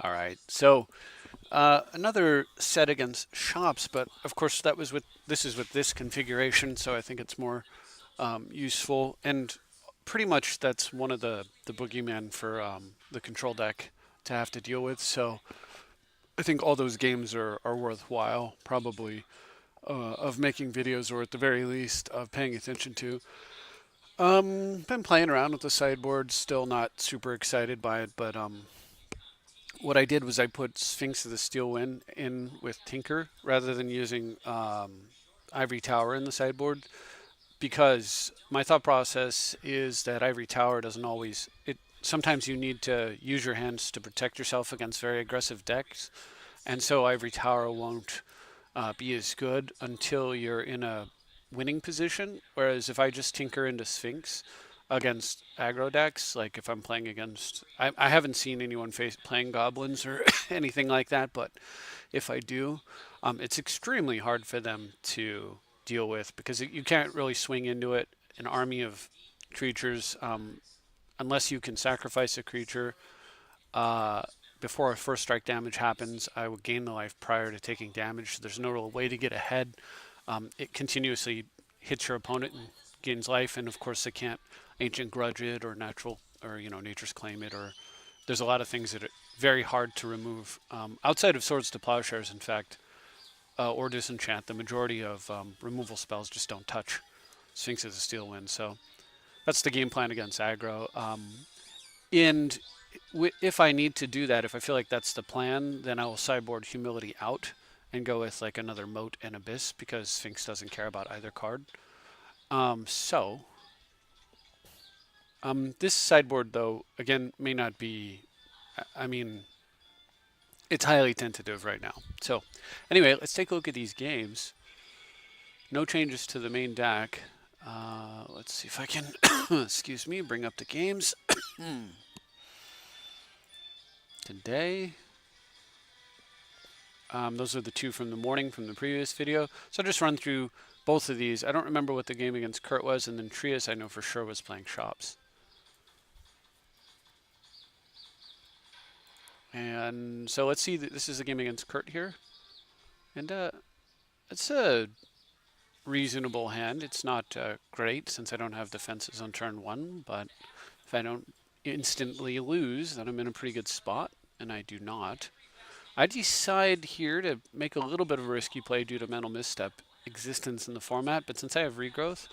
All right. So another set against shops, but of course that was with this is with this configuration, so I think it's more useful. And pretty much that's one of the boogeyman for the control deck to have to deal with. So I think all those games are worthwhile, probably of making videos, or at the very least of paying attention to. Been playing around with the sideboard, still not super excited by it, but what I did was I put Sphinx of the Steel Wind in with Tinker rather than using Ivory Tower in the sideboard, because my thought process is that Ivory Tower doesn't always it. Sometimes you need to use your hands to protect yourself against very aggressive decks, and so Ivory Tower won't be as good until you're in a winning position. Whereas if I just tinker into Sphinx against aggro decks, like if I'm playing against, I haven't seen anyone playing goblins or anything like that, but if I do, it's extremely hard for them to deal with because you can't really swing into it. An army of creatures, unless you can sacrifice a creature uh, before a first strike damage happens, I would gain the life prior to taking damage. So there's no real way to get ahead. It continuously hits your opponent and gains life, and of course they can't ancient grudge it or natural or nature's claim it, or there's a lot of things that are very hard to remove. Outside of swords to plowshares, in fact, or disenchant, the majority of removal spells just don't touch Sphinx of the Steel Wind. So that's the game plan against aggro. And if I need to do that, if I feel like that's the plan, then I will sideboard Humility out and go with like another Moat and Abyss because Sphinx doesn't care about either card. This sideboard, though, again, may not be. I mean, it's highly tentative right now. So, anyway, let's take a look at these games. No changes to the main deck. Let's see if I can, excuse me, bring up the games. Today, those are the two from the morning from the previous video. So I'll just run through both of these. I don't remember what the game against Curt was, and then Trias I know for sure was playing shops. And so let's see, this is a game against Curt here. And it's a reasonable hand. It's not great since I don't have defenses on turn one, but if I don't instantly lose, then I'm in a pretty good spot, and I do not. I decide here to make a little bit of a risky play due to mental misstep existence in the format, but since I have regrowth,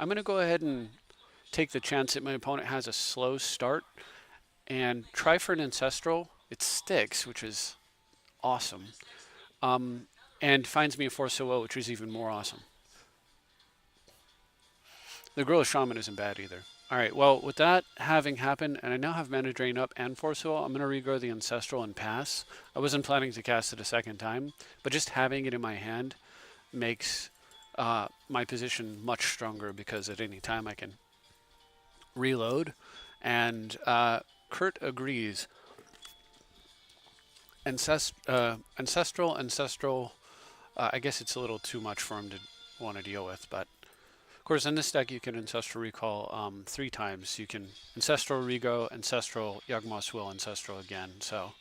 I'm going to go ahead and take the chance that my opponent has a slow start and try for an ancestral. It sticks, which is awesome, and finds me a Force OO, which is even more awesome. The Gorilla Shaman isn't bad either. All right, well, with that having happened, and I now have Mana Drain up and Force OO, I'm going to regrow the Ancestral and pass. I wasn't planning to cast it a second time, but just having it in my hand makes my position much stronger because at any time I can reload. And Curt agrees. Ancestral. I guess it's a little too much for him to want to deal with, but of course in this deck you can Ancestral Recall 3 times. You can Ancestral Rego, Ancestral Yawgmoth's Will, Ancestral again. So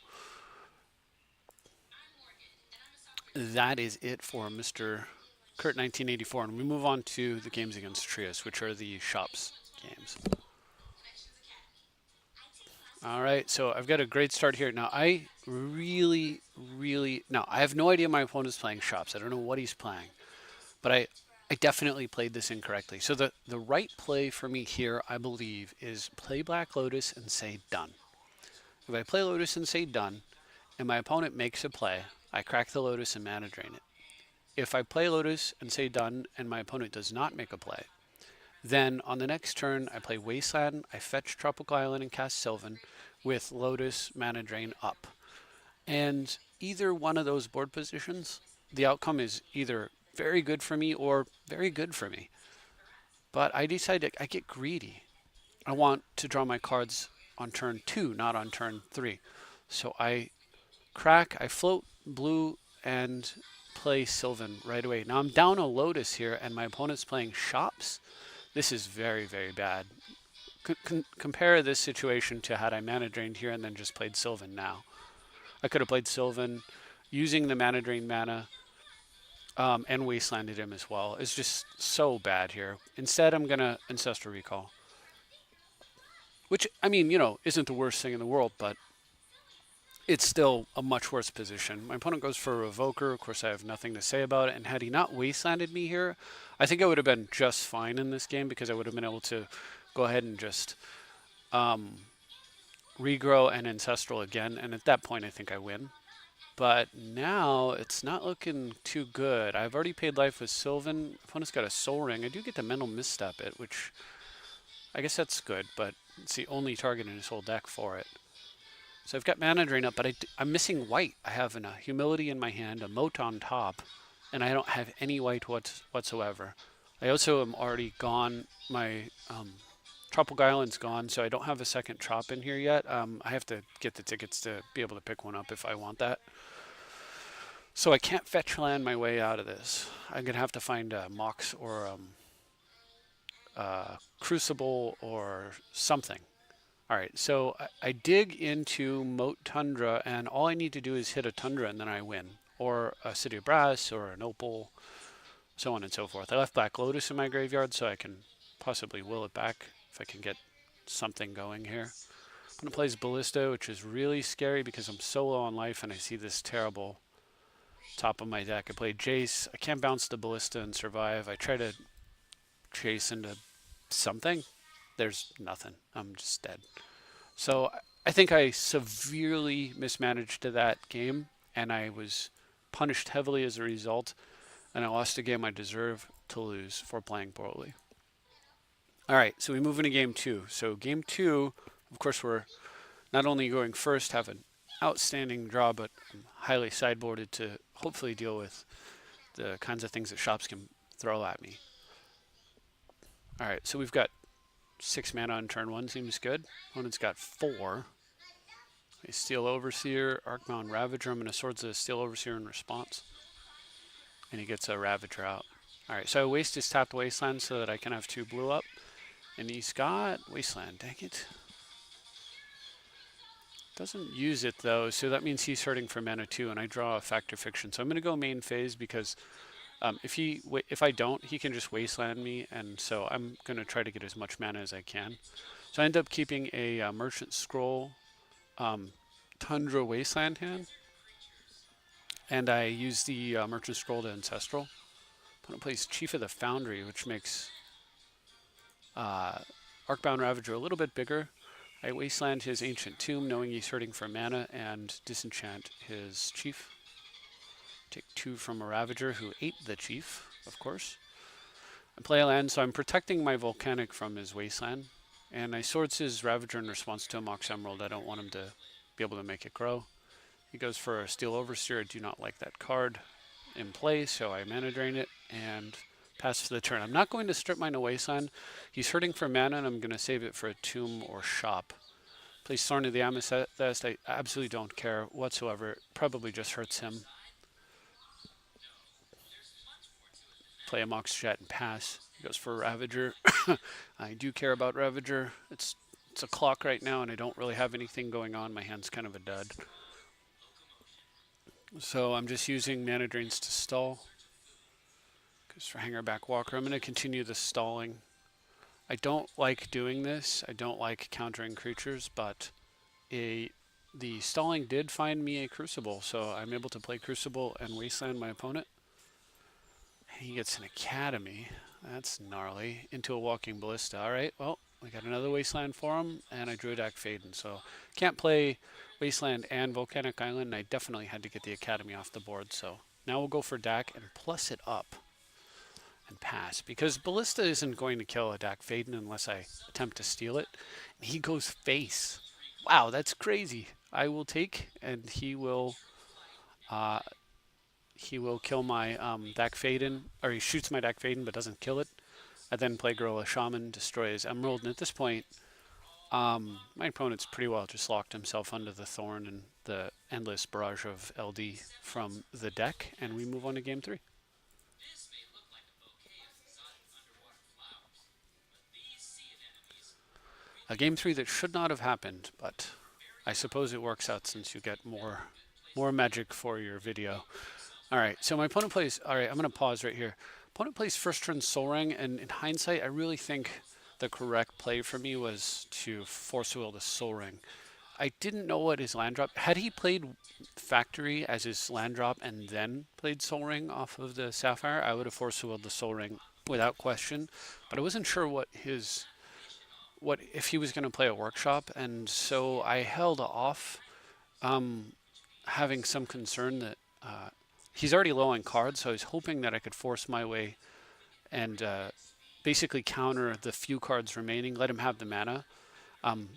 that is it for Mr. Curt 1984, and we move on to the games against Trias, which are the shops games. All right, so I've got a great start here. Now, I now I have no idea my opponent's playing shops. I don't know what he's playing, but I definitely played this incorrectly. So the right play for me here, I believe, is play Black Lotus and say done. If I play Lotus and say done, and my opponent makes a play, I crack the Lotus and mana drain it. If I play Lotus and say done, and my opponent does not make a play, then on the next turn, I play Wasteland, I fetch Tropical Island and cast Sylvan with Lotus Mana Drain up. And either one of those board positions, the outcome is either very good for me or very good for me. But I decide I get greedy. I want to draw my cards on turn 2, not on turn 3. So I float blue and play Sylvan right away. Now I'm down a Lotus here and my opponent's playing shops. This is very, very bad. Compare this situation to had I mana drained here and then just played Sylvan now. I could have played Sylvan using the mana drain mana and wastelanded him as well. It's just so bad here. Instead, I'm going to Ancestral Recall, which, I mean, isn't the worst thing in the world, but it's still a much worse position. My opponent goes for a Revoker. Of course, I have nothing to say about it. And had he not wastelanded me here, I think I would have been just fine in this game because I would have been able to go ahead and just regrow and Ancestral again. And at that point, I think I win. But now it's not looking too good. I've already paid life with Sylvan. Opponent's got a Soul Ring. I do get the Mental Misstep it, which I guess that's good, but it's the only target in his whole deck for it. So I've got mana drain up, but I'm missing white. I have a Humility in my hand, a Moat on top, and I don't have any white whatsoever. I also am already gone. My Tropical Island's gone, so I don't have a second Trop in here yet. I have to get the tickets to be able to pick one up if I want that. So I can't fetch land my way out of this. I'm going to have to find a Mox or Crucible or something. All right, so I dig into Moat Tundra, and all I need to do is hit a Tundra, and then I win. Or a City of Brass, or an Opal, so on and so forth. I left Black Lotus in my graveyard, so I can possibly will it back if I can get something going here. I'm going to play Ballista, which is really scary because I'm so low on life, and I see this terrible top of my deck. I play Jace. I can't bounce the Ballista and survive. I try to chase into something. There's nothing. I'm just dead. So I think I severely mismanaged that game, and I was punished heavily as a result, and I lost a game I deserve to lose for playing poorly. All right, so we move into game two. So game two, of course, we're not only going first, have an outstanding draw, but I'm highly sideboarded to hopefully deal with the kinds of things that shops can throw at me. All right, so we've got 6 mana on turn 1, seems good. Opponent's got 4. A Steel Overseer, Arcbound Ravager. I'm going to Swords of Steel Overseer in response. And he gets a Ravager out. Alright, so I waste his tapped Wasteland so that I can have 2 blue up. And he's got Wasteland, dang it. Doesn't use it though, so that means he's hurting for mana too, and I draw a Fact or Fiction. So I'm going to go main phase because if I don't, he can just wasteland me, and so I'm going to try to get as much mana as I can. So I end up keeping a Merchant Scroll Tundra Wasteland hand, and I use the Merchant Scroll to Ancestral. Opponent plays Chief of the Foundry, which makes Arcbound Ravager a little bit bigger. I wasteland his Ancient Tomb, knowing he's hurting for mana, and disenchant his Chief. Take 2 from a Ravager who ate the Chief, of course. I play a land, so I'm protecting my Volcanic from his Wasteland. And I Swords his Ravager in response to a Mox Emerald. I don't want him to be able to make it grow. He goes for a Steel Overseer. I do not like that card in play, so I mana drain it and pass for the turn. I'm not going to strip mine a Wasteland. He's hurting for mana, and I'm going to save it for a Tomb or Shop. Play Thorn of the Amethyst. I absolutely don't care whatsoever. It probably just hurts him. Play a Mox Jet and pass. He goes for a Ravager. I do care about Ravager. It's a clock right now, and I don't really have anything going on. My hand's kind of a dud. So I'm just using mana drains to stall. Goes for Hangerback Walker. I'm going to continue the stalling. I don't like doing this. I don't like countering creatures, but the stalling did find me a Crucible, so I'm able to play Crucible and wasteland my opponent. He gets an Academy. That's gnarly. Into a Walking Ballista. All right, well, we got another Wasteland for him, and I drew a Dak Faden. So can't play Wasteland and Volcanic Island, and I definitely had to get the Academy off the board. So now we'll go for Dak and plus it up and pass. Because Ballista isn't going to kill a Dak Faden unless I attempt to steal it. And he goes face. Wow, that's crazy. I will take, and he will kill my Dak Faden, or he shoots my Dak Faden but doesn't kill it. I then play Gorilla Shaman, destroy his Emerald, and at this point, my opponent's pretty well just locked himself under the Thorn and the endless barrage of LD from the deck, and we move on to game 3. A game 3 that should not have happened, but I suppose it works out since you get more More magic for your video. All right, so my opponent plays. All right, I'm going to pause right here. Opponent plays first turn Soul Ring, and in hindsight, I really think the correct play for me was to force will the Soul Ring. I didn't know what his land drop. Had he played Factory as his land drop and then played Soul Ring off of the Sapphire, I would have force willed the Soul Ring without question. But I wasn't sure what if he was going to play a workshop, and so I held off, um, having some concern that he's already low on cards. So I was hoping that I could force my way and basically counter the few cards remaining, let him have the mana. Um,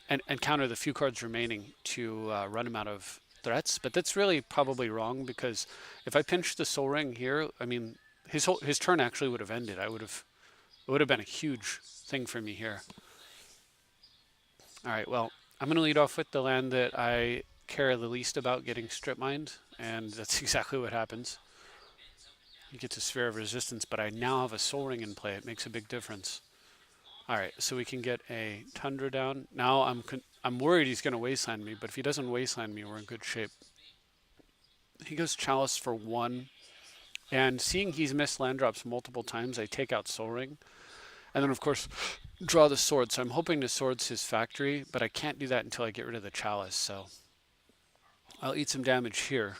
and counter the few cards remaining to run him out of threats. But that's really probably wrong because if I pinch the Soul Ring here, I mean, his turn actually would have ended. It would have been a huge thing for me here. All right, well, I'm going to lead off with the land that I care the least about getting strip mined, and that's exactly what happens. You get to Sphere of Resistance, but I now have a Soul Ring in play. It makes a big difference. All right, so we can get a Tundra down. Now I'm worried he's going to wasteland me, but if he doesn't wasteland me, we're in good shape. He goes Chalice for 1, and seeing he's missed land drops multiple times, I take out Soul Ring, and then of course draw the sword. So I'm hoping to swords his Factory, but I can't do that until I get rid of the Chalice. So I'll eat some damage here,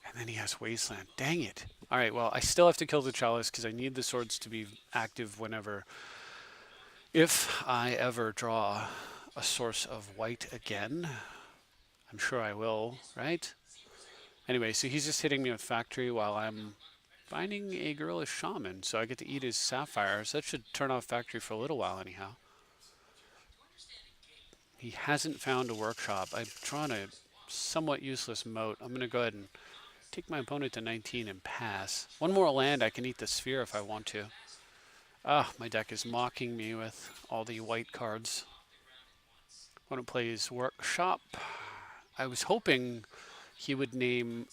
and then he has wasteland. Dang it! All right, well I still have to kill the Chalice because I need the swords to be active whenever. If I ever draw a source of white again, I'm sure I will, right? Anyway, so he's just hitting me with Factory while I'm finding a Gorilla Shaman. So I get to eat his Sapphire. So that should turn off Factory for a little while anyhow. He hasn't found a workshop. I've drawn a somewhat useless moat. I'm going to go ahead and take my opponent to 19 and pass. One more land, I can eat the Sphere if I want to. Ah, my deck is mocking me with all the white cards. Opponent plays Workshop. I was hoping he would name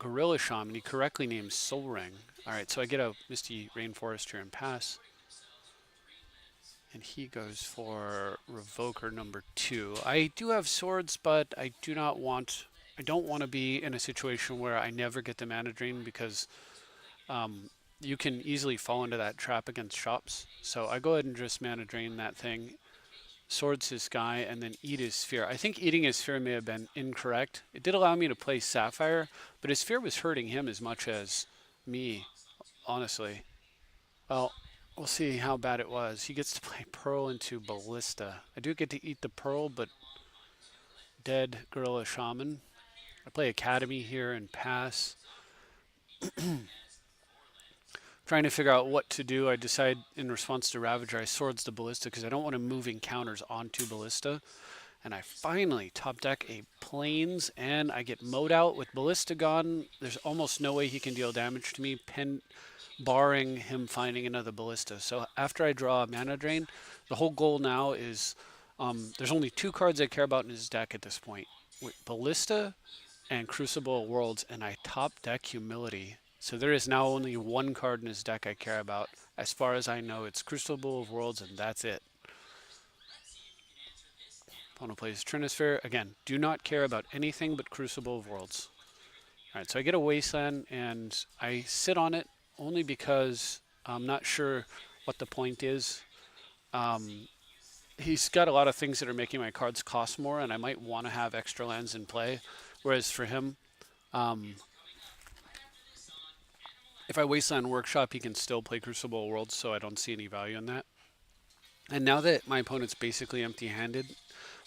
Gorilla Shaman. He correctly named Soul Ring. All right, so I get a Misty Rainforest here and pass. And he goes for Revoker number 2. I do have swords, but I don't want to be in a situation where I never get the mana drain because you can easily fall into that trap against shops. So I go ahead and just mana drain that thing, swords his Sky, and then eat his Sphere. I think eating his Sphere may have been incorrect. It did allow me to play Sapphire, but his Sphere was hurting him as much as me, honestly. Well, we'll see how bad it was. He gets to play Pearl into Ballista. I do get to eat the Pearl, but dead Gorilla Shaman. I play Academy here and pass. Trying to figure out what to do. I decide in response to Ravager, I swords the Ballista because I don't want him moving counters onto Ballista. And I finally top deck a Plains, and I get mowed out with Ballista gone. There's almost no way he can deal damage to me, barring him finding another Ballista. So after I draw a mana drain, the whole goal now is there's only 2 cards I care about in his deck at this point, with Ballista and Crucible of Worlds, and I top deck Humility. So there is now only 1 card in his deck I care about. As far as I know, it's Crucible of Worlds, and that's it. Opponent plays Trinisphere. Again, do not care about anything but Crucible of Worlds. All right, so I get a Wasteland, and I sit on it only because I'm not sure what the point is. He's got a lot of things that are making my cards cost more, and I might want to have extra lands in play. Whereas for him, if I Wasteland Workshop, he can still play Crucible Worlds, so I don't see any value in that. And now that my opponent's basically empty-handed,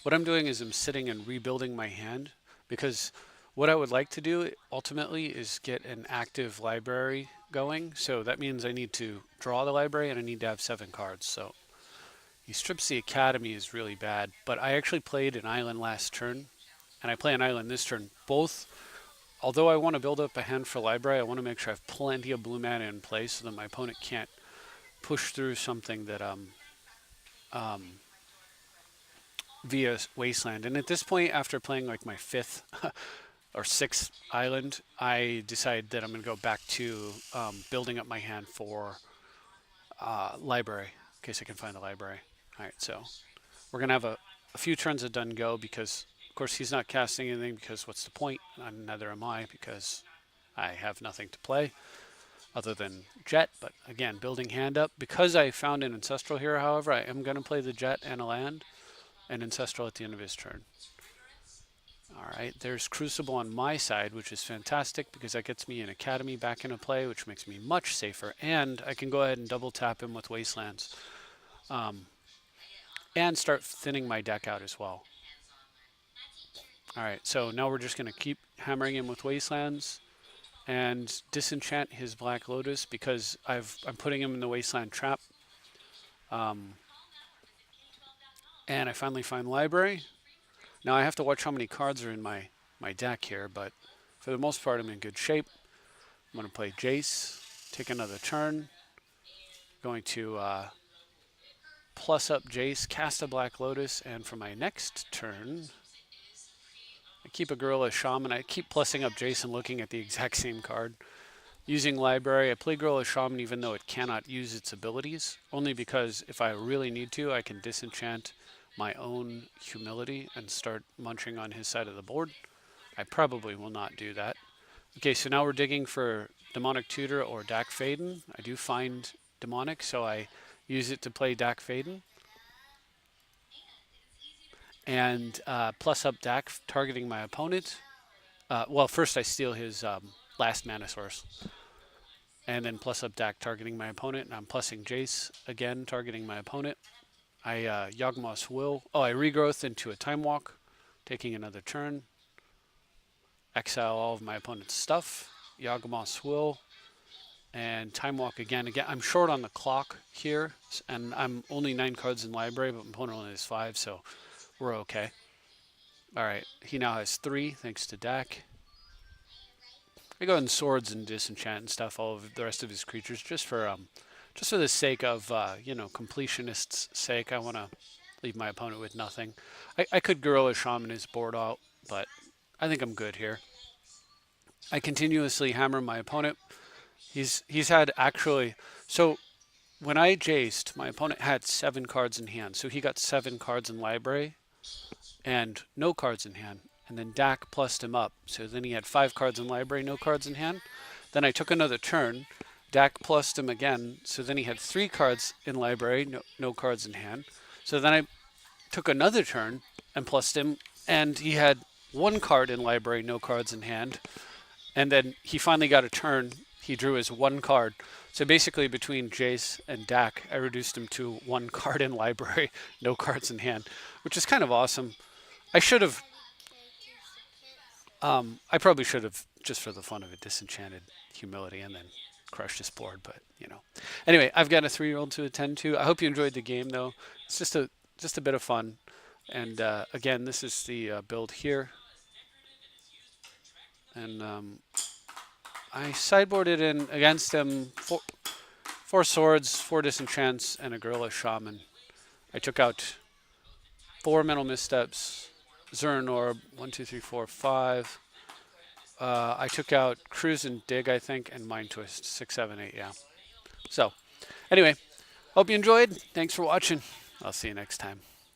what I'm doing is I'm sitting and rebuilding my hand, because what I would like to do ultimately is get an active library going. So that means I need to draw the library and I need to have 7 cards. So he strips the Academy is really bad, but I actually played an island last turn, and I play an island this turn. Both, although I want to build up a hand for library, I want to make sure I have plenty of blue mana in place so that my opponent can't push through something that via Wasteland. And at this point, after playing like my 5th or 6th island, I decide that I'm going to go back to building up my hand for library, in case I can find the library. All right, so we're going to have a few turns of done go because Of course, he's not casting anything because what's the point? And neither am I because I have nothing to play other than Jet. But again, building hand up. Because I found an Ancestral here, however, I am going to play the Jet and a land and Ancestral at the end of his turn. All right, there's Crucible on my side, which is fantastic because that gets me an Academy back into play, which makes me much safer. And I can go ahead and double tap him with Wastelands and start thinning my deck out as well. All right, so now we're just going to keep hammering him with Wastelands and disenchant his Black Lotus because I'm putting him in the Wasteland trap. And I finally find Library. Now I have to watch how many cards are in my deck here, but for the most part I'm in good shape. I'm going to play Jace, take another turn. Going to plus up Jace, cast a Black Lotus, and for my next turn, I keep a Gorilla Shaman. I keep plussing up Jace and looking at the exact same card. Using Library, I play Gorilla Shaman even though it cannot use its abilities, only because if I really need to, I can disenchant my own Humility and start munching on his side of the board. I probably will not do that. Okay, so now we're digging for Demonic Tutor or Dak Faden. I do find Demonic, so I use it to play Dak Faden. And plus up Dak, targeting my opponent. Well, first I steal his last mana source. And then plus up Dak, targeting my opponent. And I'm plussing Jace again, targeting my opponent. I Yawgmoth's Will. Oh, I regrowth into a Time Walk, taking another turn. Exile all of my opponent's stuff. Yawgmoth's Will. And Time Walk again. Again, I'm short on the clock here. And I'm only 9 cards in Library, but my opponent only has 5, so we're okay. All right, he now has 3 thanks to Dak. I go in Swords and disenchant and stuff all of the rest of his creatures just for the sake of you know, completionist's sake. I want to leave my opponent with nothing. I could Gorilla Shaman his board out, but I think I'm good here. I continuously hammer my opponent. He's had actually, so when I Jaced, my opponent had 7 cards in hand, so he got 7 cards in Library and no cards in hand. And then Dak plussed him up. So then he had 5 cards in Library, no cards in hand. Then I took another turn. Dak plussed him again. So then he had 3 cards in Library, no cards in hand. So then I took another turn and plussed him. And he had 1 card in Library, no cards in hand. And then he finally got a turn. He drew his 1 card. So basically between Jace and Dak, I reduced him to 1 card in Library, no cards in hand, which is kind of awesome. I should have... I probably should have, just for the fun of it, disenchanted Humility and then crushed his board, but you know. Anyway, I've got a 3-year-old to attend to. I hope you enjoyed the game, though. It's just a bit of fun. And again, this is the build here. And I sideboarded in against him 4 swords, 4 disenchants, and a Gorilla Shaman. I took out 4 mental missteps. Zern Orb, 1, 2, 3, 4, 5. I took out Cruise and Dig, I think, and Mind Twist, 6, 7, 8, yeah. So, anyway, hope you enjoyed. Thanks for watching. I'll see you next time.